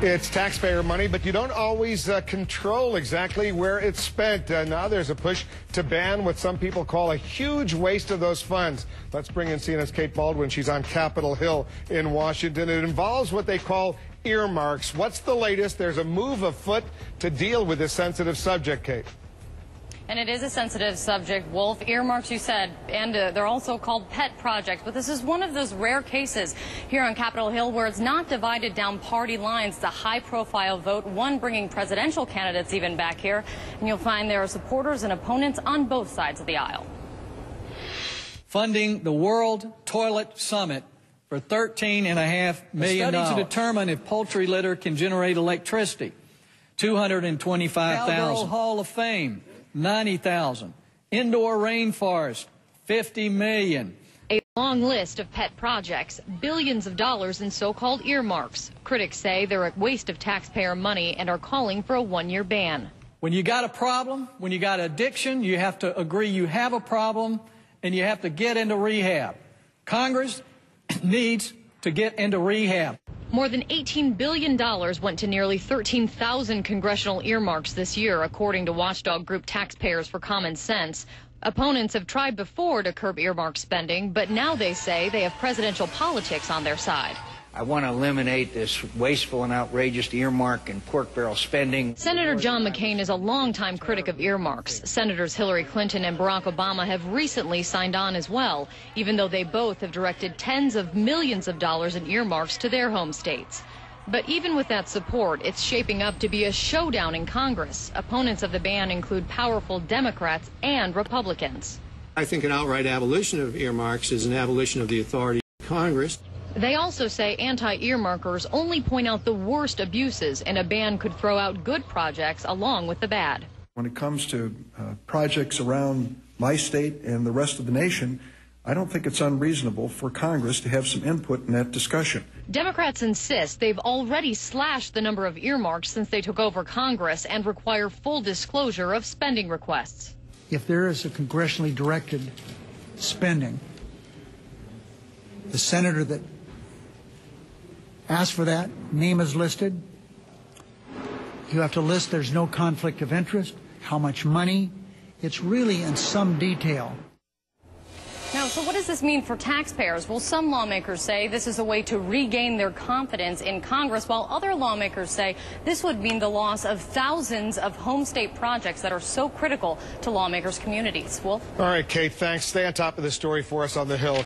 It's taxpayer money, but you don't always control exactly where it's spent. Now there's a push to ban what some people call a huge waste of those funds. Let's bring in CNN's Kate Baldwin. She's on Capitol Hill in Washington. It involves what they call earmarks. What's the latest? There's a move afoot to deal with this sensitive subject, Kate. And it is a sensitive subject, Wolf. Earmarks, you said, and they're also called pet projects. But this is one of those rare cases here on Capitol Hill where it's not divided down party lines. It's a high-profile vote, one bringing presidential candidates even back here. And you'll find there are supporters and opponents on both sides of the aisle. Funding the World Toilet Summit for $13.5 million. A study to determine if poultry litter can generate electricity. $225,000. Cowgirl Hall of Fame. $90,000. Indoor rainforest, $50 million. A long list of pet projects, billions of dollars in so-called earmarks. Critics say they're a waste of taxpayer money and are calling for a one-year ban. When you got a problem, when you got addiction, you have to agree you have a problem and you have to get into rehab. Congress needs to get into rehab. More than $18 billion went to nearly 13,000 congressional earmarks this year, according to watchdog group Taxpayers for Common Sense. Opponents have tried before to curb earmark spending, but now they say they have presidential politics on their side. I want to eliminate this wasteful and outrageous earmark and pork barrel spending. Senator John McCain is a longtime critic of earmarks. Senators Hillary Clinton and Barack Obama have recently signed on as well, even though they both have directed tens of millions of dollars in earmarks to their home states. But even with that support, it's shaping up to be a showdown in Congress. Opponents of the ban include powerful Democrats and Republicans. I think an outright abolition of earmarks is an abolition of the authority of Congress. They also say anti-earmarkers only point out the worst abuses, and a ban could throw out good projects along with the bad. When it comes to projects around my state and the rest of the nation, I don't think it's unreasonable for Congress to have some input in that discussion. Democrats insist they've already slashed the number of earmarks since they took over Congress and require full disclosure of spending requests. If there is a congressionally directed spending, the senator that ask for that, name is listed. You have to list there's no conflict of interest, how much money. It's really in some detail. Now, so what does this mean for taxpayers? Well, some lawmakers say this is a way to regain their confidence in Congress, while other lawmakers say this would mean the loss of thousands of home state projects that are so critical to lawmakers' communities. Wolf? All right, Kate, thanks. Stay on top of the story for us on the Hill.